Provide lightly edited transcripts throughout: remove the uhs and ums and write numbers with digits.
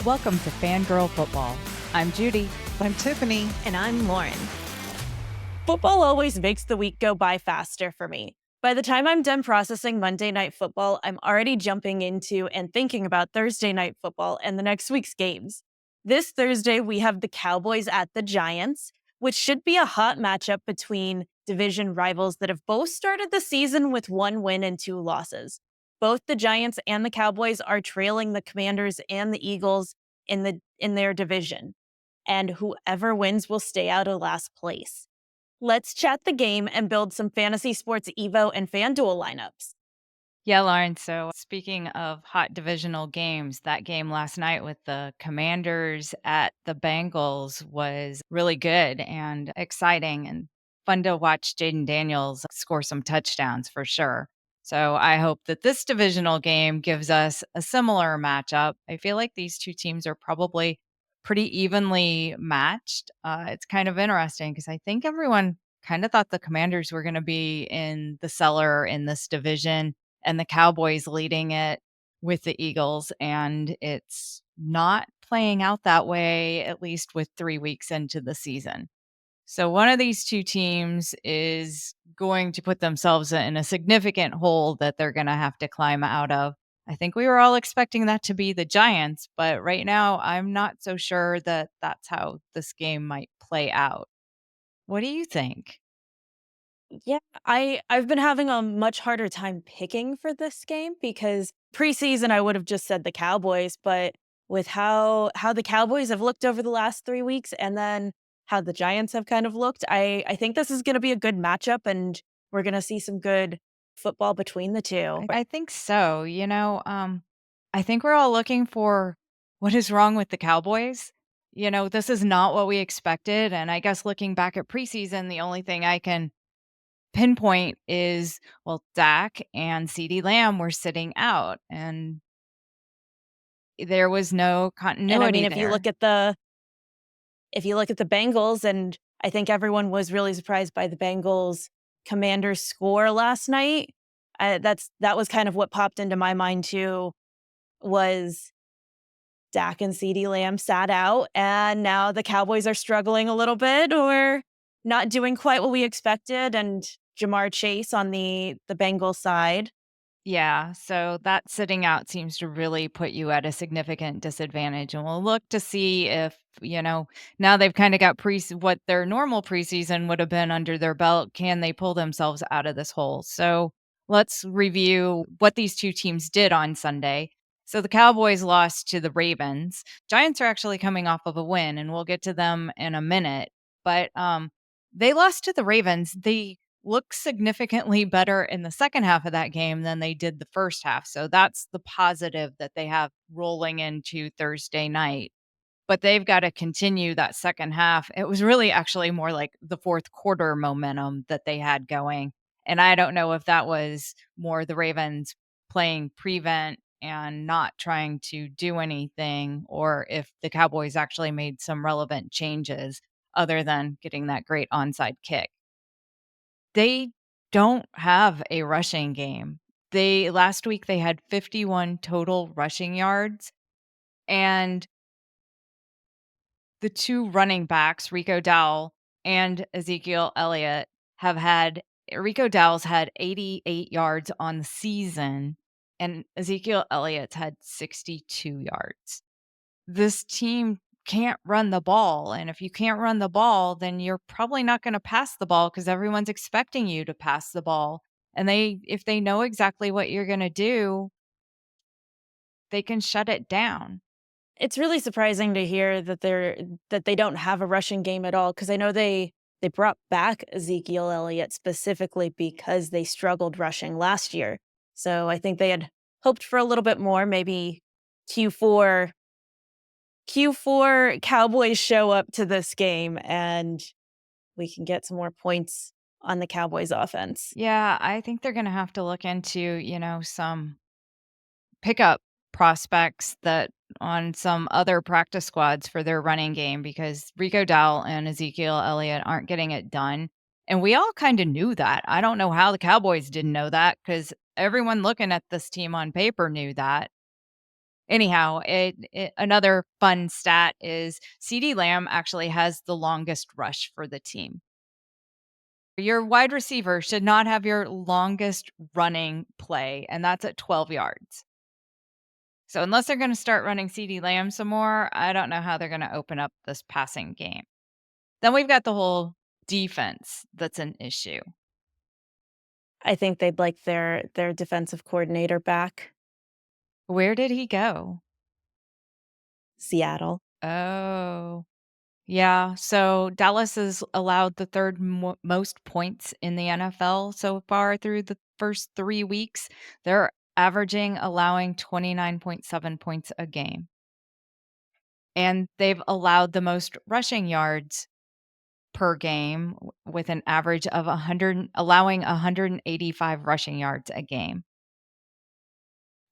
Welcome to Fangirl Football. I'm Judy. I'm Tiffany. And I'm Lauren. Football always makes the week go by faster for me. By the time I'm done processing Monday Night Football, I'm already jumping into and thinking about Thursday Night Football and the next week's games. This Thursday, we have the Cowboys at the Giants, which should be a hot matchup between division rivals that have both started the season with 1 win and 2 losses. Both the Giants and the Cowboys are trailing the Commanders and the Eagles in their division, and whoever wins will stay out of last place. Let's chat the game and build some Fantasy Sports EVO and Fanduel lineups. Yeah, Lauren. So, speaking of hot divisional games, that game last night with the Commanders at the Bengals was really good and exciting and fun to watch Jaden Daniels score some touchdowns for sure. So, I hope that this divisional game gives us a similar matchup. I feel like these two teams are probably pretty evenly matched. It's kind of interesting because I think everyone kind of thought the Commanders were going to be in the cellar in this division and the Cowboys leading it with the Eagles. And it's not playing out that way, at least with 3 weeks into the season. So one of these two teams is going to put themselves in a significant hole that they're going to have to climb out of. I think we were all expecting that to be the Giants, but right now I'm not so sure that that's how this game might play out. What do you think? Yeah, I've been having a much harder time picking for this game because preseason I would have just said the Cowboys, but with how the Cowboys have looked over the last 3 weeks and then how the Giants have kind of looked, I think this is going to be a good matchup and we're going to see some good football between the two. I think so. I think we're all looking for what is wrong with the Cowboys. This is not what we expected. And I guess looking back at preseason, the only thing I can pinpoint is, well, Dak and CeeDee Lamb were sitting out and there was no And I continuity mean, if you look at the Bengals, and I think everyone was really surprised by the Bengals Commanders score last night. That was kind of what popped into my mind too, was Dak and CeeDee Lamb sat out, and now the Cowboys are struggling a little bit or not doing quite what we expected, and Jamar Chase on the Bengals side. Yeah, so that sitting out seems to really put you at a significant disadvantage. And we'll look to see if, now they've kind of got what their normal preseason would have been under their belt. Can they pull themselves out of this hole? So let's review what these two teams did on Sunday. So the Cowboys lost to the Ravens. Giants are actually coming off of a win, and we'll get to them in a minute. But they lost to the Ravens. They look significantly better in the second half of that game than they did the first half. So that's the positive that they have rolling into Thursday night. But they've got to continue that second half. It was really actually more like the fourth quarter momentum that they had going. And I don't know if that was more the Ravens playing prevent and not trying to do anything, or if the Cowboys actually made some relevant changes other than getting that great onside kick. They don't have a rushing game. Last week they had 51 total rushing yards, and the two running backs, Rico Dowell and Ezekiel Elliott, have had Rico Dowell's had 88 yards on the season, and Ezekiel Elliott's had 62 yards. This team can't run the ball. And if you can't run the ball, then you're probably not going to pass the ball because everyone's expecting you to pass the ball. And if they know exactly what you're going to do, they can shut it down. It's really surprising to hear that they don't have a rushing game at all, because I know they brought back Ezekiel Elliott specifically because they struggled rushing last year. So I think they had hoped for a little bit more, maybe Q4 Cowboys show up to this game and we can get some more points on the Cowboys offense. Yeah, I think they're going to have to look into, some pickup prospects that on some other practice squads for their running game, because Rico Dowell and Ezekiel Elliott aren't getting it done. And we all kind of knew that. I don't know how the Cowboys didn't know that, because everyone looking at this team on paper knew that. Anyhow, another fun stat is CeeDee Lamb actually has the longest rush for the team. Your wide receiver should not have your longest running play, and that's at 12 yards. So unless they're gonna start running CeeDee Lamb some more, I don't know how they're gonna open up this passing game. Then we've got the whole defense that's an issue. I think they'd like their defensive coordinator back. Where did he go? Seattle. Oh. Yeah, so Dallas has allowed the 3rd most points in the NFL so far through the first 3 weeks. They're averaging allowing 29.7 points a game, and they've allowed the most rushing yards per game with an average of 100, allowing 185 rushing yards a game.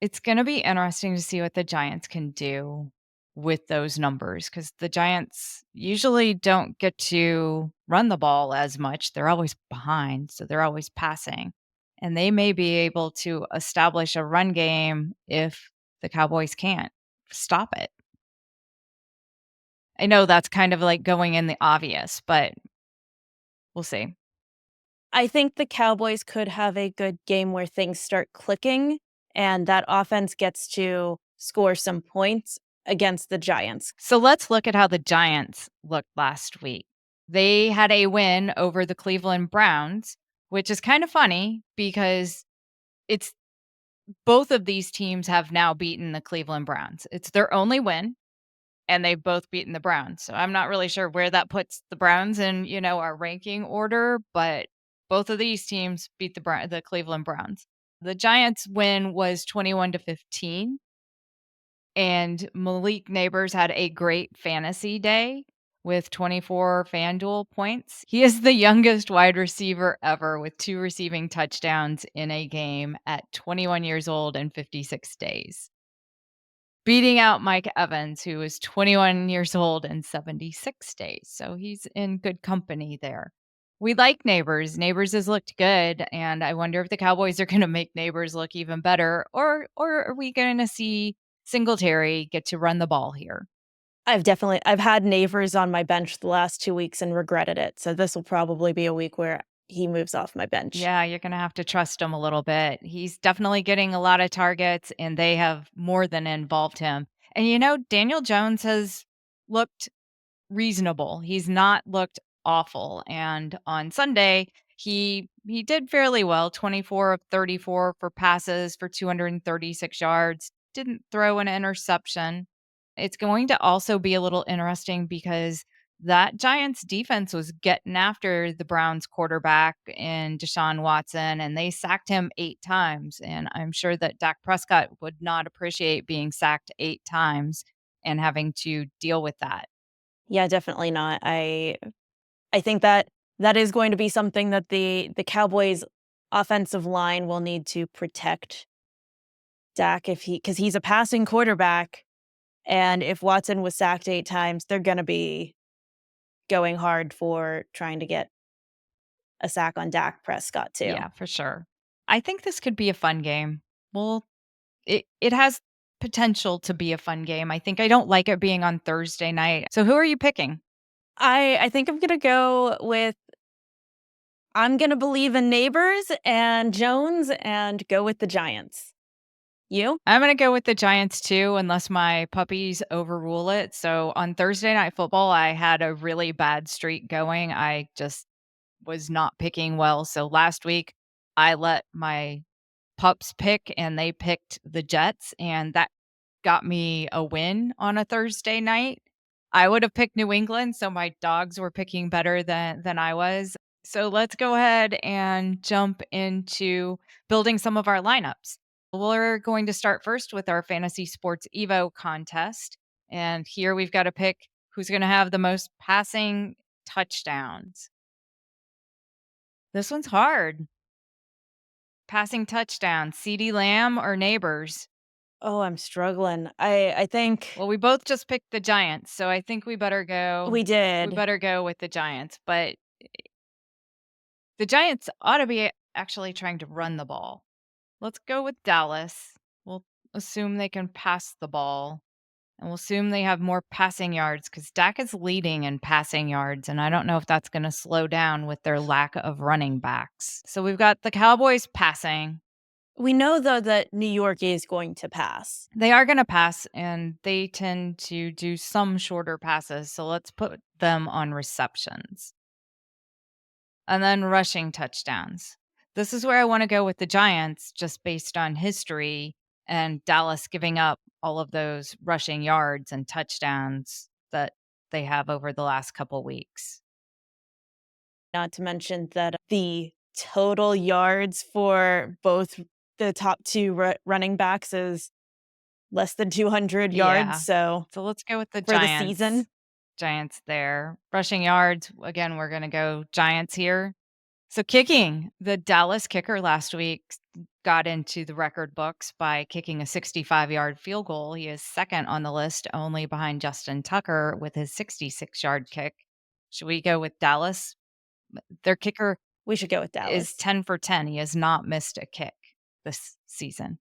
It's gonna be interesting to see what the Giants can do with those numbers because the Giants usually don't get to run the ball as much. They're always behind, so they're always passing. And they may be able to establish a run game if the Cowboys can't stop it. I know that's kind of like going in the obvious, but we'll see. I think the Cowboys could have a good game where things start clicking and that offense gets to score some points against the Giants. So let's look at how the Giants looked last week. They had a win over the Cleveland Browns, which is kind of funny because it's both of these teams have now beaten the Cleveland Browns. It's their only win and they've both beaten the Browns. So I'm not really sure where that puts the Browns in, our ranking order, but both of these teams beat the Cleveland Browns. The Giants win was 21-15. And Malik Neighbors had a great fantasy day with 24 Fanduel points. He is the youngest wide receiver ever with 2 receiving touchdowns in a game at 21 years old and 56 days, beating out Mike Evans, who is 21 years old and 76 days. So he's in good company there. We like Neighbors. Neighbors has looked good, and I wonder if the Cowboys are going to make Neighbors look even better, or are we going to see Singletary get to run the ball here? I've had Neighbors on my bench the last 2 weeks and regretted it. So this will probably be a week where he moves off my bench. Yeah, you're going to have to trust him a little bit. He's definitely getting a lot of targets, and they have more than involved him. And Daniel Jones has looked reasonable. He's not looked awful, and on Sunday, he did fairly well, 24 of 34 for passes for 236 yards, didn't throw an interception. It's going to also be a little interesting because that Giants defense was getting after the Browns quarterback and Deshaun Watson, and they sacked him 8 times, and I'm sure that Dak Prescott would not appreciate being sacked 8 times and having to deal with that. Yeah, definitely not. I think that that is going to be something that the Cowboys offensive line will need to protect Dak if he cuz he's a passing quarterback and if Watson was sacked 8 times, they're going to be going hard for trying to get a sack on Dak Prescott too. Yeah, for sure. I think this could be a fun game. Well, it has potential to be a fun game. I think I don't like it being on Thursday night. So who are you picking? I think I'm going to go with I'm going to believe in Neighbors and Jones and go with the Giants. You? I'm gonna go with the Giants too, unless my puppies overrule it. So on Thursday night football, I had a really bad streak going. I just was not picking well. So last week, I let my pups pick and they picked the Jets, and that got me a win on a Thursday night. I would have picked New England, so my dogs were picking better than I was. So let's go ahead and jump into building some of our lineups. We're going to start first with our Fantasy Sports EVO contest. And here we've got to pick who's going to have the most passing touchdowns. This one's hard. Passing touchdowns, CeeDee Lamb or Neighbors? Oh, I'm struggling. I think Well, we both just picked the Giants, so I think we we did. better go with the Giants, but the Giants ought to be actually trying to run the ball. Let's go with Dallas. Well, assume they can pass the ball, and we'll assume they have more passing yards because Dak is leading in passing yards, and I don't know if that's gonna slow down with their lack of running backs. So we've got the Cowboys passing. We know, though, that New York is going to pass. They are gonna pass, and they tend to do some shorter passes, so let's put them on receptions. And then rushing touchdowns. This is where I wanna go with the Giants just based on history and Dallas giving up all of those rushing yards and touchdowns that they have over the last couple weeks. Not to mention that the total yards for both the top 2 running backs is less than 200 yards, Yeah. so So let's go with the for the Giants. season, Giants there. Rushing yards, again, we're gonna go Giants here. So kicking, the Dallas kicker last week got into the record books by kicking a 65-yard field goal. He is second on the list, only behind Justin Tucker with his 66-yard kick. Should we go with Dallas? Their kicker we should go with is Dallas. 10 for 10. He has not missed a kick this season.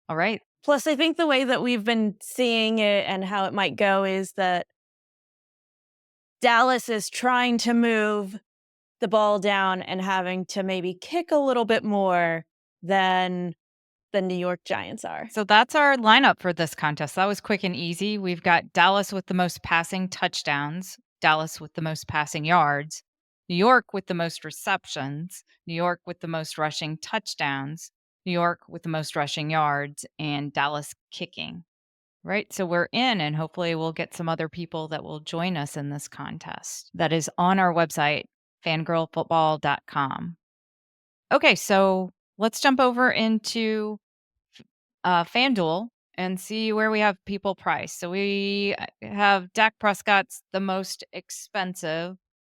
All right. Plus, I think the way that we've been seeing it and how it might go is that Dallas is trying to move the ball down and having to maybe kick a little bit more than the New York Giants are. So that's our lineup for this contest. That was quick and easy. We've got Dallas with the most passing touchdowns, Dallas with the most passing yards, New York with the most receptions, New York with the most rushing touchdowns, New York with the most rushing yards, and Dallas kicking. Right. So we're in, and hopefully we'll get some other people that will join us in this contest that is on our website, fangirlfootball.com. Okay. So let's jump over into Fanduel and see where we have people priced. So we have Dak Prescott's the most expensive,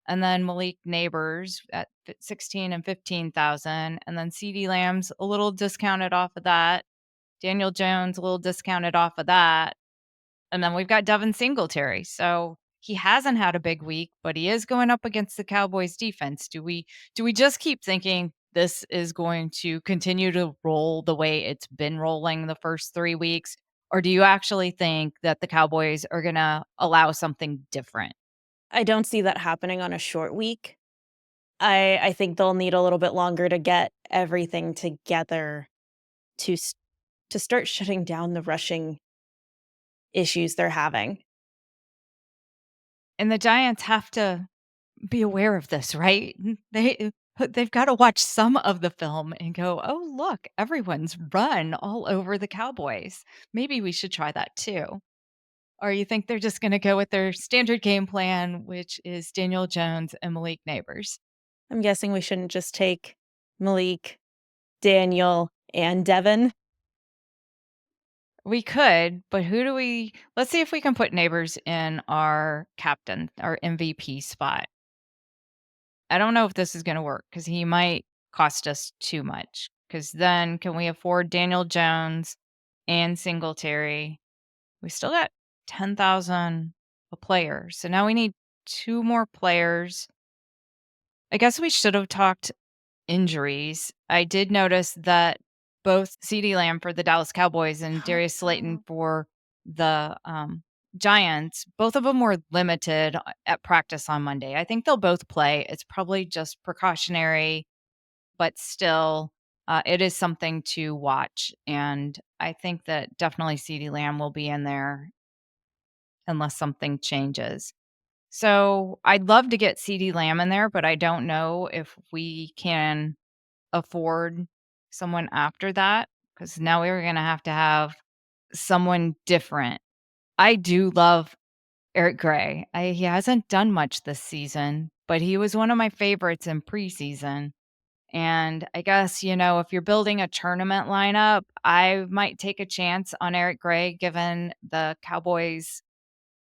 and then Malik Neighbors at 16 and 15,000, and then CD Lamb's a little discounted off of that. Daniel Jones a little discounted off of that. And then we've got Devin Singletary. So he hasn't had a big week, but he is going up against the Cowboys defense. Do we just keep thinking this is going to continue to roll the way it's been rolling the first 3 weeks? Or do you actually think that the Cowboys are going to allow something different? I don't see that happening on a short week. I think they'll need a little bit longer to get everything together to s to start shutting down the rushing issues they're having. And the Giants have to be aware of this, right? They've gotta watch some of the film and go, "Oh, look, everyone's run all over the Cowboys. Maybe we should try that too." Or you think they're just gonna go with their standard game plan, which is Daniel Jones and Malik Neighbors? I'm guessing we shouldn't just take Malik, Daniel, and Devin. We could, but who do we let's see if we can put Neighbors in our captain, our MVP spot. I don't know if this is gonna work because he might cost us too much. Because then can we afford Daniel Jones and Singletary? We still got 10,000 a player, so now we need 2 more players. I guess we should have talked injuries. I did notice that both CeeDee Lamb for the Dallas Cowboys and Darius Slayton for the, Giants, both of them were limited at practice on Monday. I think they'll both play. It's probably just precautionary, but still, it is something to watch, and I think that definitely CeeDee Lamb will be in there unless something changes. So, I'd love to get CeeDee Lamb in there, but I don't know if we can afford someone after that because now we're gonna have to have someone different. I do love Eric Gray. He hasn't done much this season, but he was one of my favorites in preseason. And I guess, if you're building a tournament lineup, I might take a chance on Eric Gray given the Cowboys'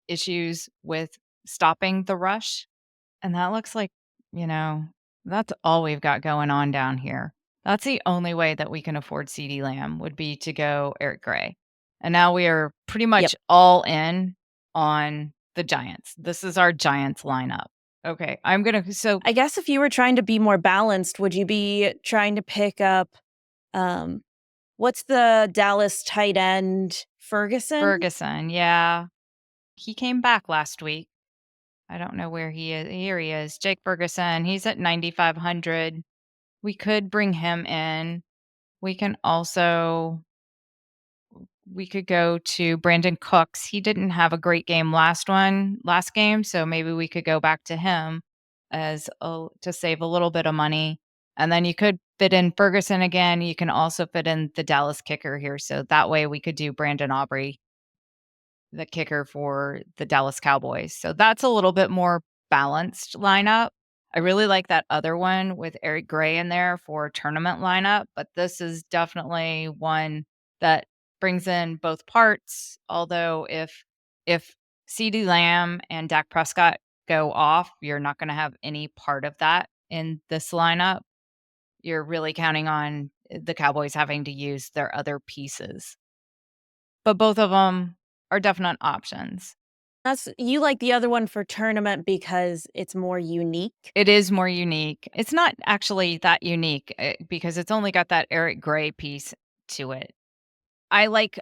issues with stopping the rush. And that looks like, you know, that's all we've got going on down here. That's the only way that we can afford CeeDee Lamb would be to go Eric Gray. And now we are pretty Yep. much all in on the Giants. This is our Giants lineup. Okay, I'm going to so I guess if you were trying to be more balanced, would you be trying to pick up, um, What's the Dallas tight end? Ferguson? Ferguson, yeah. He came back last week. I don't know where he is. Here he is. Jake Ferguson. He's at 9,500. We could bring him in. We can also we could go to Brandon Cooks. He didn't have a great game last game, so maybe we could go back to him to save a little bit of money. And then you could fit in Ferguson again. You can also fit in the Dallas kicker here. So that way we could do Brandon Aubrey, the kicker for the Dallas Cowboys. So that's a little bit more balanced lineup. I really like that other one with Eric Gray in there for a tournament lineup, but this is definitely one that brings in both parts. Although if CeeDee Lamb and Dak Prescott go off, you're not going to have any part of that in this lineup. You're really counting on the Cowboys having to use their other pieces. But both of them are definite options. You like the other one for tournament because it's more unique? It is more unique. It's not actually that unique, because it's only got that Eric Gray piece to it. I like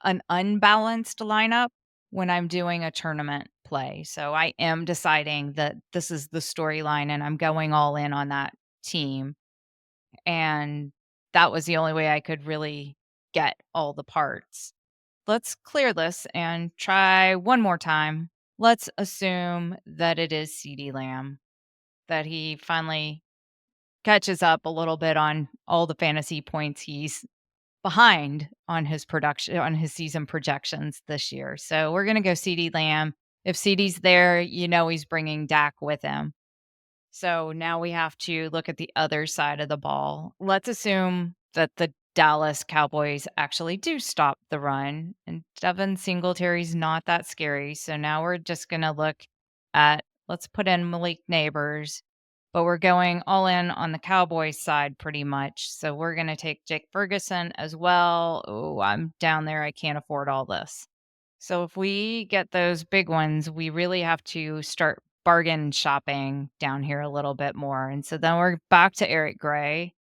an unbalanced lineup when I'm doing a tournament play. So I am deciding that this is the storyline and I'm going all in on that team. And that was the only way I could really get all the parts. Let's clear this and try one more time. Let's assume that it is CD Lamb, that he finally catches up a little bit on all the fantasy points he's behind on his season projections this year. So we're going to go CD Lamb. If CD's there, he's bringing Dak with him. So now we have to look at the other side of the ball. Let's assume that the Dallas Cowboys actually do stop the run, and Devin Singletary's not that scary. So now we're just going to look at, let's put in Malik Neighbors, but we're going all in on the Cowboys side pretty much. So we're going to take Jake Ferguson as well. Oh, I'm down there. I can't afford all this. So if we get those big ones, we really have to start bargain shopping down here a little bit more. And so then we're back to Eric Gray.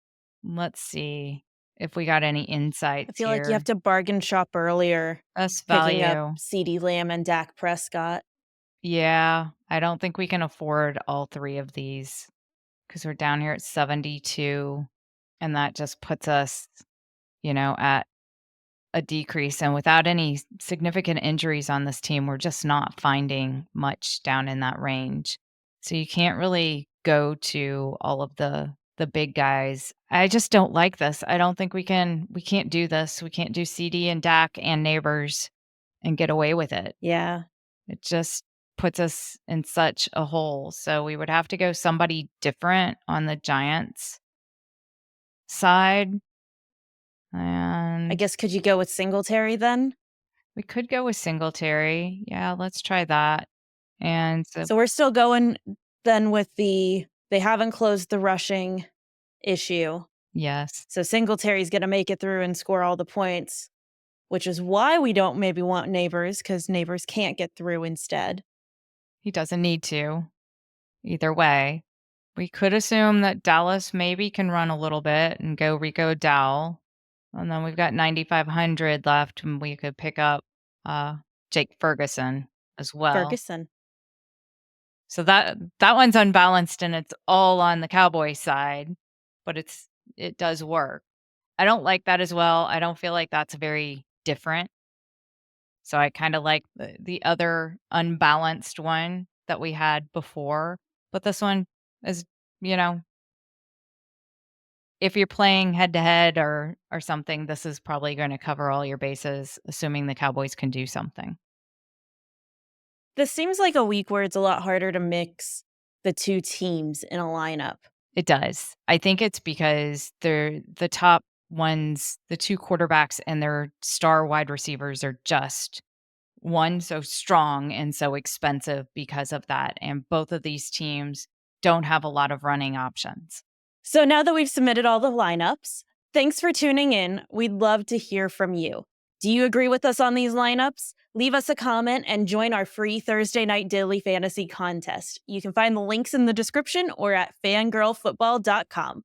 Let's see if we got any I insights feel like you have here. to bargain shop earlier, Best picking up value. CeeDee Lamb and Dak Prescott. Yeah, I don't think we can afford all three of these because we're down here at 72. And that just puts us, at a decrease, and without any significant injuries on this team, we're just not finding much down in that range. So you can't really go to all of the big guys. I just don't like this. I don't think we can't do this. We can't do CD and Dak and Neighbors and get away with it. Yeah. It just puts us in such a hole. So we would have to go somebody different on the Giants side. I And guess could you go with Singletary then? we could go with Singletary. Yeah, let's try that. And so So we're still going then with they haven't closed the rushing issue. yes, So Singletary's gonna make it through and score all the points, which is why we don't maybe want Neighbors, because Neighbors can't get through instead. he doesn't need to either way. We could assume that Dallas maybe can run a little bit and go Rico Dowell. And then we've got 9,500 left, and we could pick up uh, Jake Ferguson as well. Ferguson. So that one's unbalanced and it's all on the Cowboy side, but it does work. I don't like that as well. I don't feel like that's very different. So I kinda like the other unbalanced one that we had before, but this one is, you know, if you're playing head to head or something, this is probably gonna cover all your bases, assuming the Cowboys can do something. This seems like a week where it's a lot harder to mix the 2 teams in a lineup. It does. I think it's because they're the top ones, the 2 quarterbacks and their star wide receivers are just, 1, so strong and so expensive because of that, and both of these teams don't have a lot of running options. So now that we've submitted all the lineups, thanks for tuning in. We'd love to hear from you. Do you agree with us on these lineups? Leave us a comment and join our free Thursday night daily fantasy contest. You can find the links in the description or at fangirlfootball.com.